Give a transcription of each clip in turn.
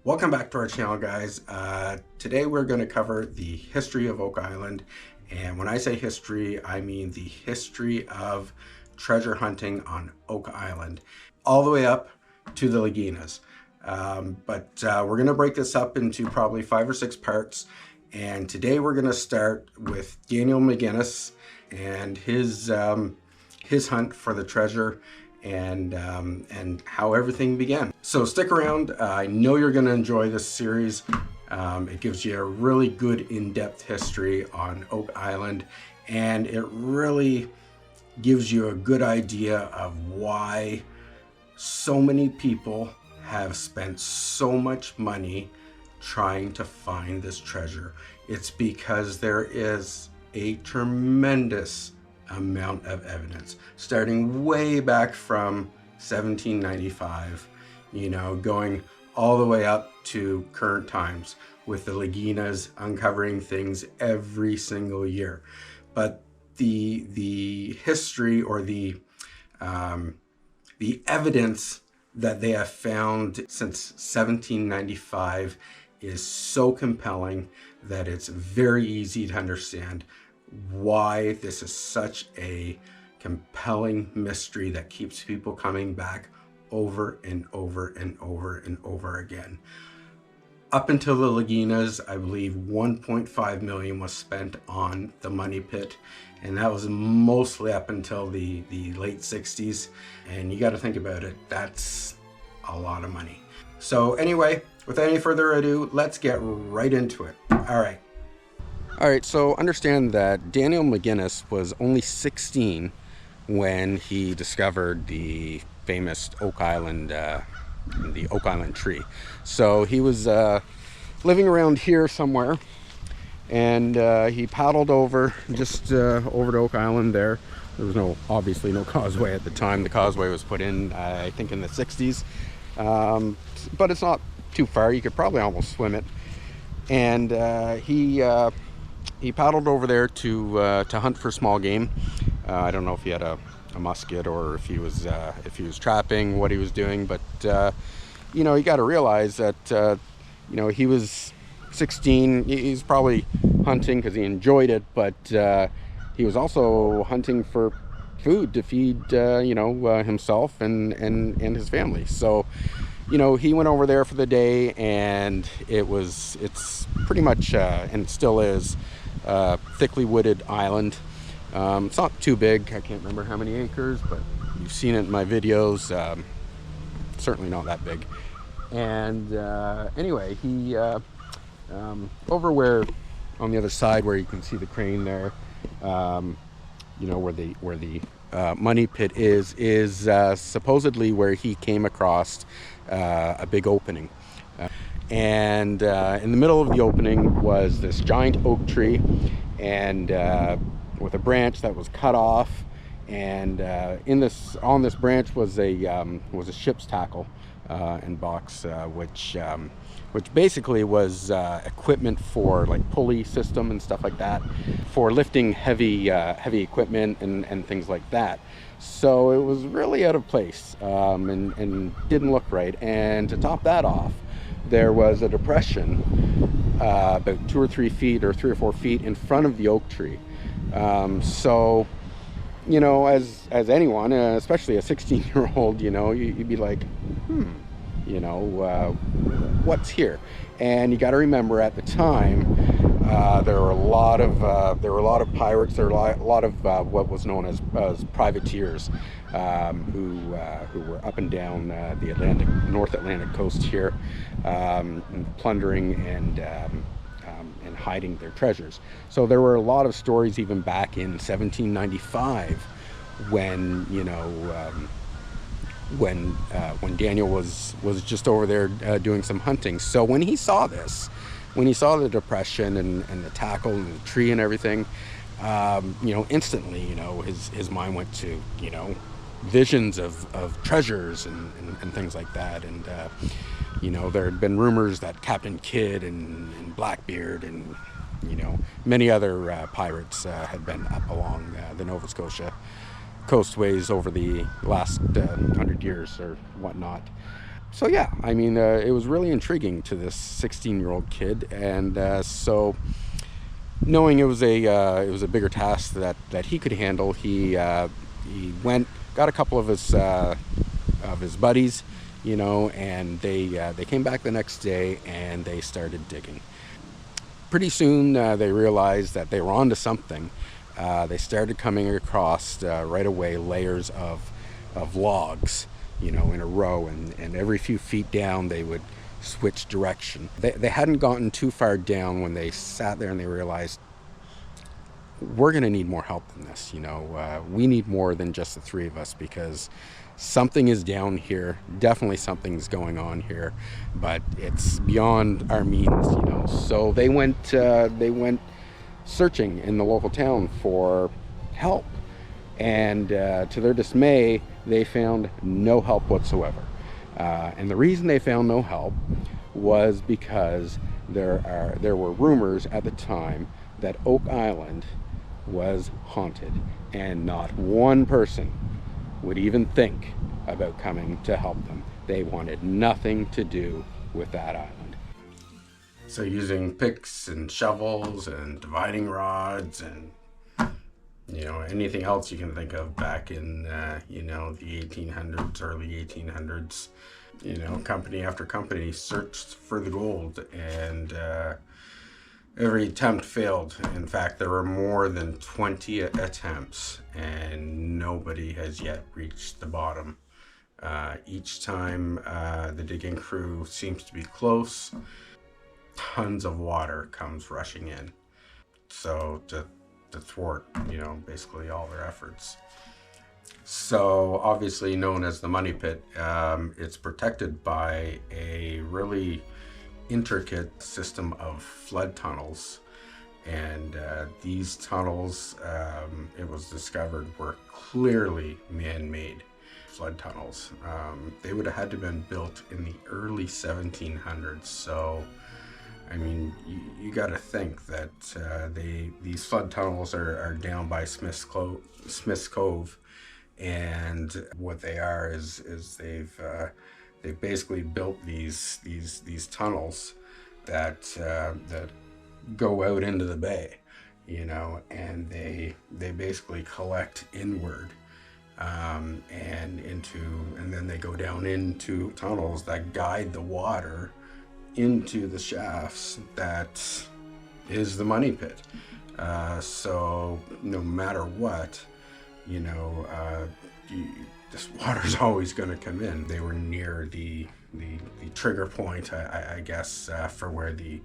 Welcome back to our channel, guys. Today we're going to cover the history of Oak Island, and when I say history, I mean the history of treasure hunting on Oak Island, all the way up to the Laginas. We're going to break this up into probably 5 or 6 parts, and today we're going to start with Daniel McGinnis and his hunt for the treasure and how everything began. So stick around. I know you're going to enjoy this series. It gives you a really good in-depth history on Oak Island, and it really gives you a good idea of why so many people have spent so much money trying to find this treasure. It's because there is a tremendous amount of evidence starting way back from 1795, going all the way up to current times, with the Laginas uncovering things every single year. But the history, or the evidence that they have found since 1795 is so compelling that it's very easy to understand why this is such a compelling mystery that keeps people coming back over and over and over and over again. Up until the Laginas, I believe 1.5 million was spent on the money pit, and that was mostly up until the late 60s. And you got to think about it, that's a lot of money. So anyway, without any further ado, let's get right into it. All right, so understand that Daniel McGinnis was only 16 when he discovered the famous Oak Island, the Oak Island tree. So he was living around here somewhere, and he paddled over over to Oak Island there. There was obviously no causeway at the time. The causeway was put in, I think, in the 60s. But it's not too far. You could probably almost swim it. And he paddled over there to hunt for small game. I don't know if he had a musket or if he was trapping, what he was doing, but you got to realize that he was 16. He's probably hunting because he enjoyed it, but he was also hunting for food to feed himself and his family. So he went over there for the day, and it's pretty much and still is thickly wooded island. It's not too big. I can't remember how many acres, but you've seen it in my videos. Certainly not that big. And anyway, he over where on the other side where you can see the crane there, where the money pit is supposedly where he came across a big opening. And in the middle of the opening was this giant oak tree, and with a branch that was cut off, and on this branch was a ship's tackle and box, which basically was equipment for like pulley system and stuff like that, for lifting heavy equipment and things like that. So it was really out of place, and didn't look right. And to top that off, there was a depression about 2 or 3 feet, or 3 or 4 feet in front of the oak tree. So as anyone, especially a 16-year-old, you'd be like, what's here? And you got to remember, at the time, there were a lot of pirates. There were a lot of what was known as privateers, who were up and down the North Atlantic coast here, plundering and hiding their treasures. So there were a lot of stories even back in 1795 when Daniel was just over there doing some hunting. So when he saw this, when he saw the depression and the tackle and the tree and everything, instantly, his mind went to, visions of treasures and things like that. And, there had been rumors that Captain Kidd and Blackbeard and, many other pirates had been up along the Nova Scotia coastways over the last 100 years or whatnot. So yeah, I mean, it was really intriguing to this 16-year-old kid, and so knowing it was a bigger task that he could handle, he went, got a couple of his buddies, you know, and they came back the next day and they started digging. Pretty soon they realized that they were onto something. They started coming across right away layers of logs, you know, in a row, and every few feet down they would switch direction. They hadn't gotten too far down when they sat there and they realized, we're going to need more help than this. You know, we need more than just the three of us, because something is down here. Definitely something's going on here, but it's beyond our means. You know, so they went searching in the local town for help, and to their dismay, they found no help whatsoever. And the reason they found no help was because there were rumors at the time that Oak Island was haunted, and not one person would even think about coming to help them. They wanted nothing to do with that island. So using picks and shovels and dividing rods and, you know, anything else you can think of back in you know, the 1800s, early 1800s, you know, company after company searched for the gold, and every attempt failed. In fact, there were more than 20 attempts, and nobody has yet reached the bottom. Each time the digging crew seems to be close, tons of water comes rushing in. So to thwart, you know, basically all their efforts. So obviously known as the Money Pit, it's protected by a really intricate system of flood tunnels, and these tunnels, it was discovered, were clearly man-made flood tunnels. They would have had to have been built in the early 1700s. So I mean, you got to think that these flood tunnels are down by Smith's Cove, and what they are is they've basically built these tunnels that go out into the bay, you know, and they basically collect inward, and then they go down into tunnels that guide the water into the shafts that is the Money Pit. So no matter what, you know, this water's always going to come in. They were near the trigger point, I guess, for where the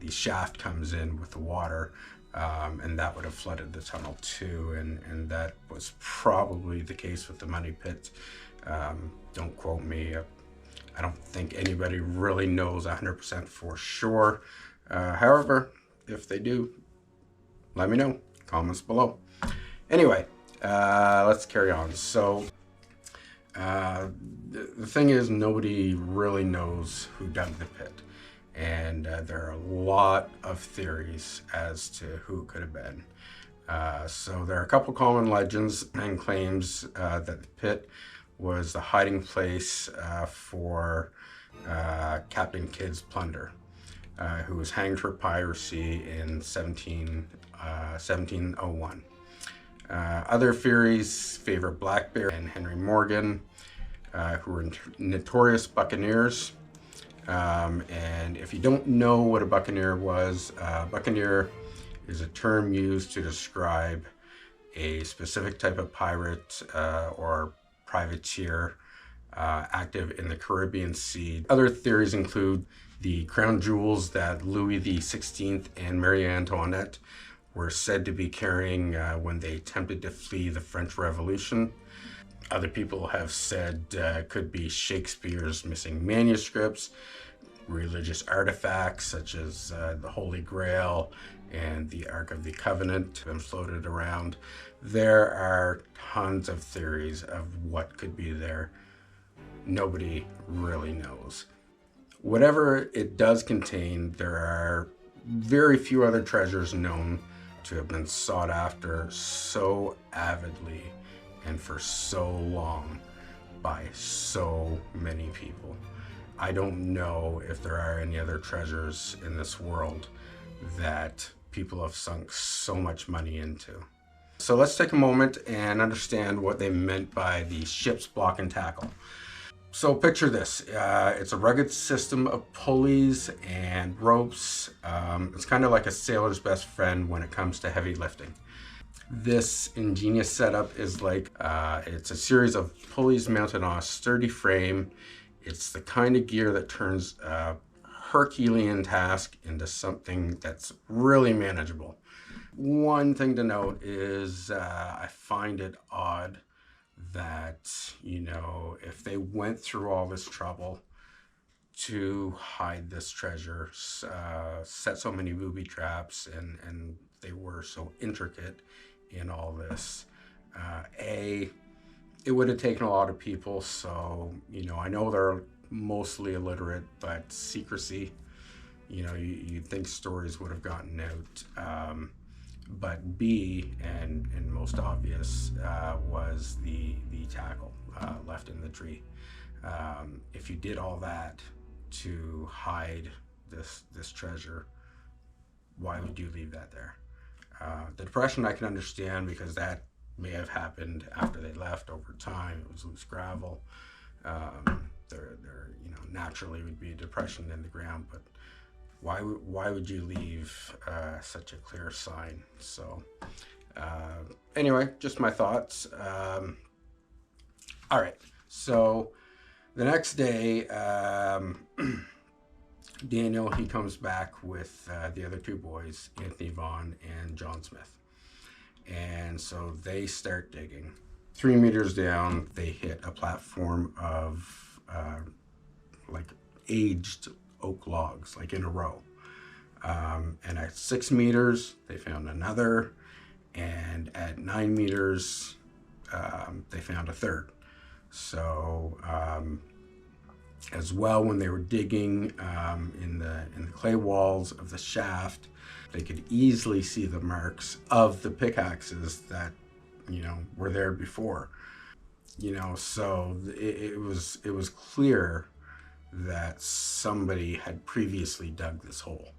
shaft comes in with the water, and that would have flooded the tunnel too, and that was probably the case with the Money Pit. Don't quote me. I don't think anybody really knows 100% for sure. However, if they do, let me know. Comments below. Anyway, let's carry on. So the thing is, nobody really knows who dug the pit, and there are a lot of theories as to who it could have been. So there are a couple common legends and claims that the pit was the hiding place for Captain Kidd's plunder, who was hanged for piracy in 1701. Other theories favor Blackbeard and Henry Morgan, who were notorious buccaneers. And if you don't know what a buccaneer was, buccaneer is a term used to describe a specific type of pirate or privateer active in the Caribbean Sea. Other theories include the crown jewels that Louis XVI and Marie Antoinette were said to be carrying when they attempted to flee the French Revolution. Other people have said could be Shakespeare's missing manuscripts, religious artifacts such as the Holy Grail and the Ark of the Covenant have been floated around. There are tons of theories of what could be there. Nobody really knows. Whatever it does contain, there are very few other treasures known to have been sought after so avidly and for so long by so many people. I don't know if there are any other treasures in this world that people have sunk so much money into. So let's take a moment and understand what they meant by the ship's block and tackle. So picture this, it's a rugged system of pulleys and ropes. It's kind of like a sailor's best friend when it comes to heavy lifting. This ingenious setup is like, it's a series of pulleys mounted on a sturdy frame. It's the kind of gear that turns a Herculean task into something that's really manageable. One thing to note is I find it odd that, if they went through all this trouble to hide this treasure, set so many booby traps, and they were so intricate in all this, it would have taken a lot of people. So, I know they're mostly illiterate, but secrecy, you'd think stories would have gotten out. But B, and most obvious, was the tackle left in the tree. If you did all that to hide this treasure, why would you leave that there? The depression I can understand, because that may have happened after they left. Over time, it was loose gravel. There naturally would be a depression in the ground, but why would you leave such a clear sign? So anyway, just my thoughts. All right, so the next day, Daniel, he comes back with the other two boys, Anthony Vaughn and John Smith. And so they start digging. 3 meters down, they hit a platform of like aged oak logs, like in a row. And at 6 meters, they found another. And at 9 meters, they found a third. So as well, when they were digging in the clay walls of the shaft, they could easily see the marks of the pickaxes that were there before. So it was clear that somebody had previously dug this hole.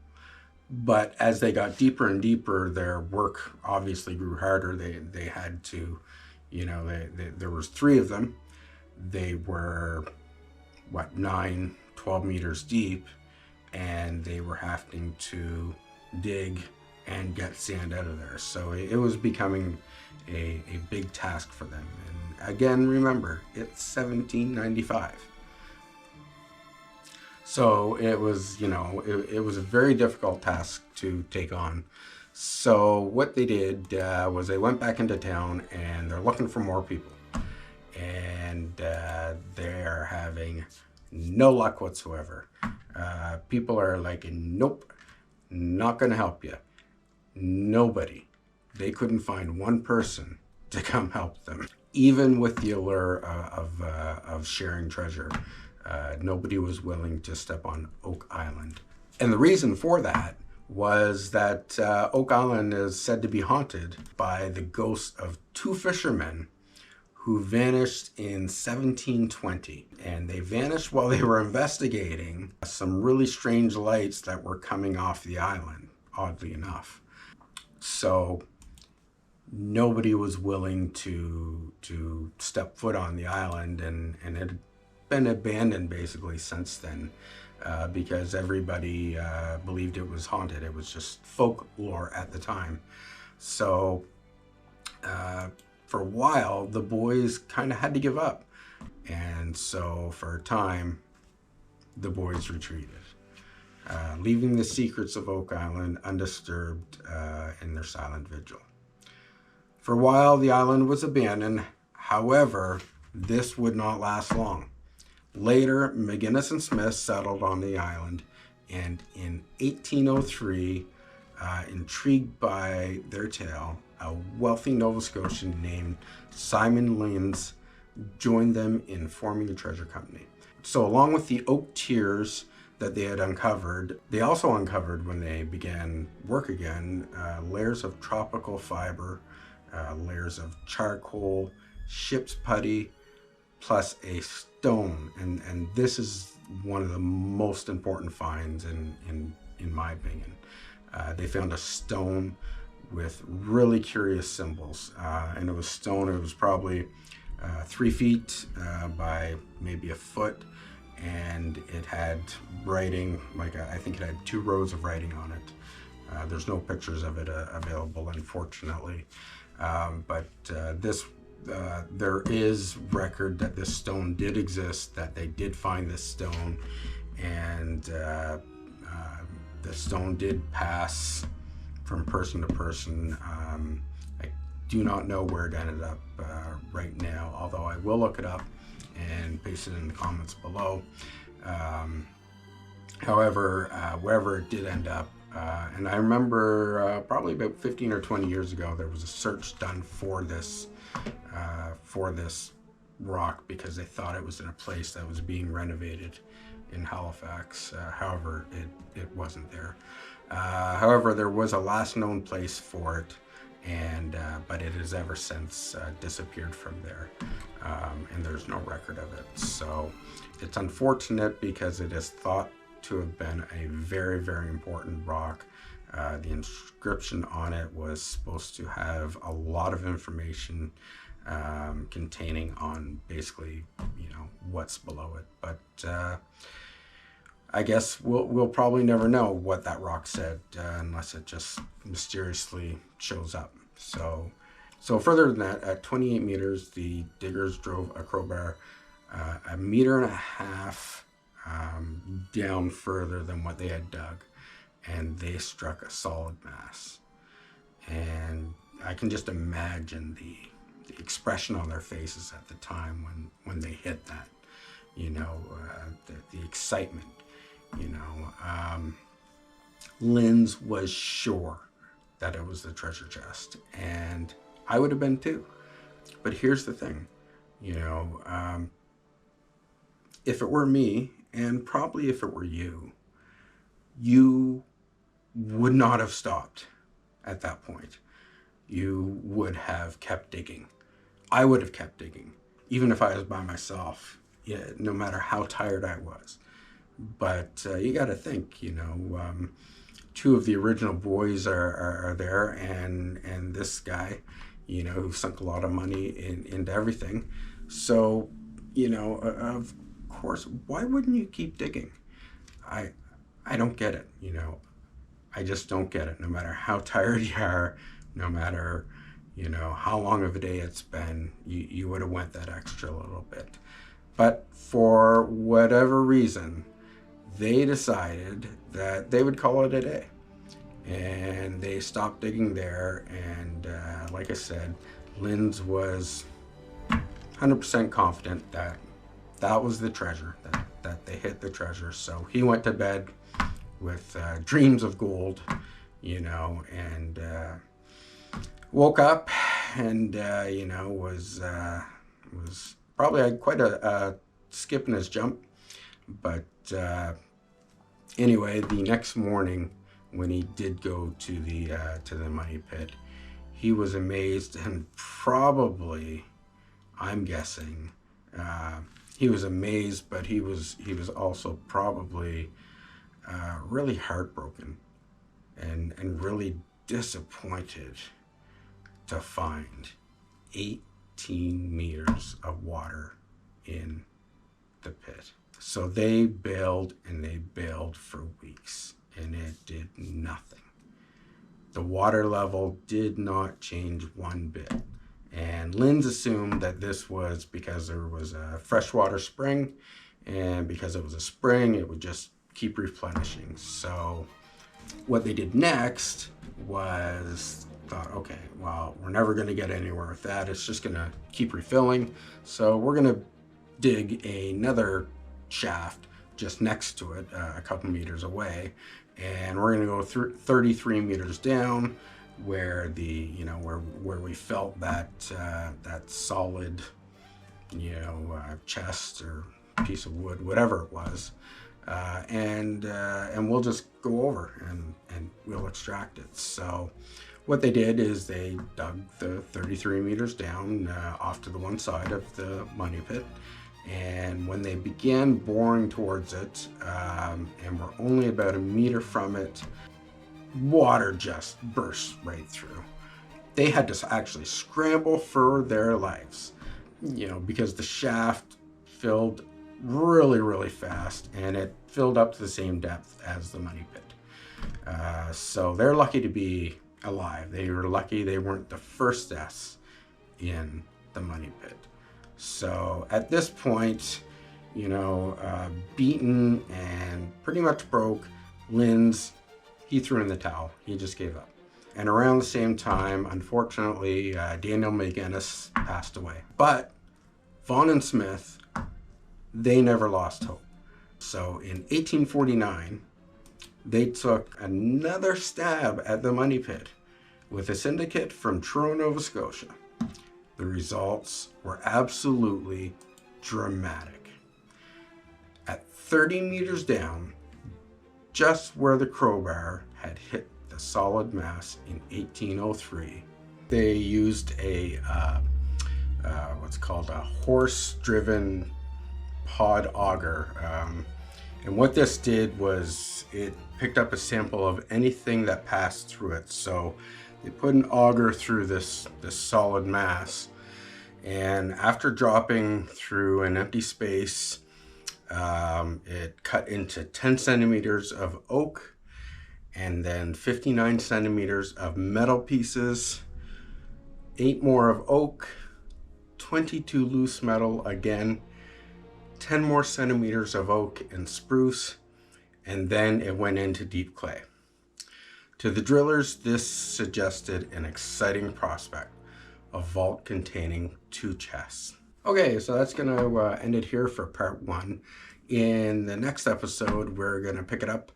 But as they got deeper and deeper, their work obviously grew harder. They had to, there was 3 of them. They were 9, 12 meters deep, and they were having to dig and get sand out of there. So it was becoming a big task for them. And again, remember, it's 1795. So it was, it was a very difficult task to take on. So what they did was they went back into town and they're looking for more people. And they're having no luck whatsoever. People are like, nope, not going to help you. Nobody. They couldn't find one person to come help them. Even with the allure of sharing treasure, nobody was willing to step on Oak Island. And the reason for that was that Oak Island is said to be haunted by the ghosts of 2 fishermen who vanished in 1720. And they vanished while they were investigating some really strange lights that were coming off the island, oddly enough. So nobody was willing to step foot on the island, and it had been abandoned basically since then, because everybody believed it was haunted. It was just folklore at the time. So for a while, the boys kind of had to give up. And so for a time, the boys retreated, leaving the secrets of Oak Island undisturbed in their silent vigil. For a while, the island was abandoned. However, this would not last long. Later, McGinnis and Smith settled on the island, and in 1803, intrigued by their tale, a wealthy Nova Scotian named Simon Lyons joined them in forming the treasure company. So along with the oak tiers that they had uncovered, they also uncovered, when they began work again, layers of tropical fiber, layers of charcoal, ship's putty, plus a stone. And this is one of the most important finds in my opinion. They found a stone with really curious symbols. And it was stone, it was probably 3 feet by maybe a foot. And it had writing, like I think it had 2 rows of writing on it. There's no pictures of it available, unfortunately. But there is record that this stone did exist, that they did find this stone, and the stone did pass from person to person. I do not know where it ended up right now, although I will look it up and paste it in the comments below. However, wherever it did end up, and I remember probably about 15 or 20 years ago, there was a search done for this rock because they thought it was in a place that was being renovated in Halifax. However, it wasn't there. However, there was a last known place for it, and but it has ever since disappeared from there, and there's no record of it. So it's unfortunate because it is thought to have been a very, very important rock. The inscription on it was supposed to have a lot of information containing on basically, what's below it. But I guess we'll probably never know what that rock said unless it just mysteriously shows up. So further than that, at 28 meters, the diggers drove a crowbar 1.5 meters down further than what they had dug, and they struck a solid mass. And I can just imagine the expression on their faces at the time when they hit that, the excitement. Linz was sure that it was the treasure chest, and I would have been too. But here's the thing, if it were me, and probably if it were you would not have stopped at that point. You would have kept digging. I would have kept digging, even if I was by myself, no matter how tired I was. But you got to think, 2 of the original boys are there, and this guy, who sunk a lot of money into everything. So, of course, why wouldn't you keep digging? I don't get it, I just don't get it. No matter how tired you are, no matter, how long of a day it's been, you would have went that extra little bit. But for whatever reason, they decided that they would call it a day. And they stopped digging there. And like I said, Linz was 100% confident that that was the treasure, that they hit the treasure. So he went to bed with dreams of gold, and woke up and, was probably had quite a skip in his jump. But anyway, the next morning when he did go to the money pit, he was amazed, and probably, I'm guessing, he was amazed, but he was also probably really heartbroken and really disappointed to find 18 meters of water in the pit. So they bailed and they bailed for weeks, and it did nothing. The water level did not change one bit. And Linz assumed that this was because there was a freshwater spring, and because it was a spring, it would just keep replenishing. So what they did next was thought, okay, well, we're never going to get anywhere with that. It's just going to keep refilling. So we're going to dig another shaft just next to it, a couple meters away, and we're going to go through 33 meters down, where the where we felt that that solid chest or piece of wood, whatever it was, and we'll just go over and we'll extract it. So What they did is they dug the 33 meters down off to the one side of the money pit. And when they began boring towards it, and were only about a meter from it, water just burst right through. They had to actually scramble for their lives, because the shaft filled really, really fast, and it filled up to the same depth as the money pit. So they're lucky to be alive. They were lucky they weren't the first deaths in the money pit. So at this point, beaten and pretty much broke, Linz, he threw in the towel. He just gave up. And around the same time, unfortunately, Daniel McGinnis passed away. But Vaughan and Smith, they never lost hope. So in 1849, they took another stab at the money pit with a syndicate from Truro, Nova Scotia. The results were absolutely dramatic. At 30 meters down, just where the crowbar had hit the solid mass in 1803, they used what's called a horse-driven pod auger. And what this did was it picked up a sample of anything that passed through it. So they put an auger through this solid mass, and after dropping through an empty space, it cut into 10 centimeters of oak, and then 59 centimeters of metal pieces, 8 more of oak, 22 loose metal again, 10 more centimeters of oak and spruce, and then it went into deep clay. To the drillers, this suggested an exciting prospect, a vault containing 2 chests. Okay, so that's going to end it here for part 1. In the next episode, we're going to pick it up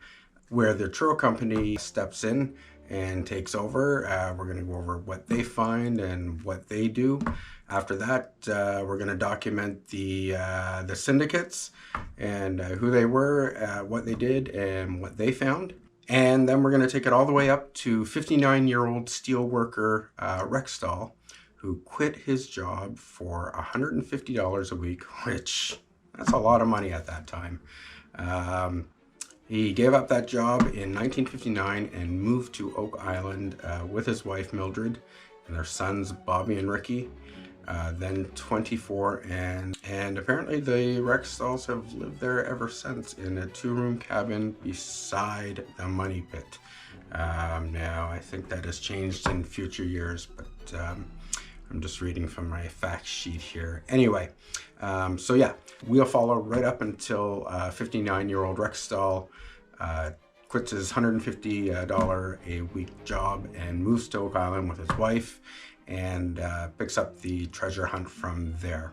where the Truro company steps in and takes over. We're going to go over what they find and what they do. After that, we're going to document the syndicates and who they were, what they did, and what they found. And then we're going to take it all the way up to 59-year-old steelworker Rexdal, who quit his job for $150 a week, which that's a lot of money at that time. He gave up that job in 1959 and moved to Oak Island with his wife Mildred and their sons Bobby and Ricky, then 24, and apparently the Rexdals have lived there ever since in a 2-room cabin beside the money pit. Now I think that has changed in future years, but I'm just reading from my fact sheet here. Anyway, so yeah, we'll follow right up until 59-year-old Rexdal quits his $150 a week job and moves to Oak Island with his wife, and picks up the treasure hunt from there.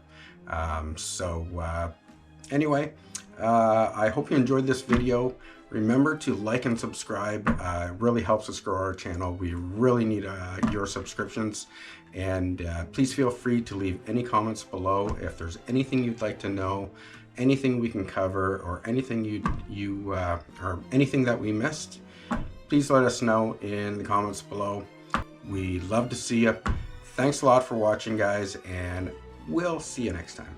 Anyway, I hope you enjoyed this video. Remember to like and subscribe. It really helps us grow our channel. We really need your subscriptions. And please feel free to leave any comments below if there's anything you'd like to know, anything we can cover, or anything or anything that we missed. Please let us know in the comments below. We love to see you. Thanks a lot for watching, guys, and we'll see you next time.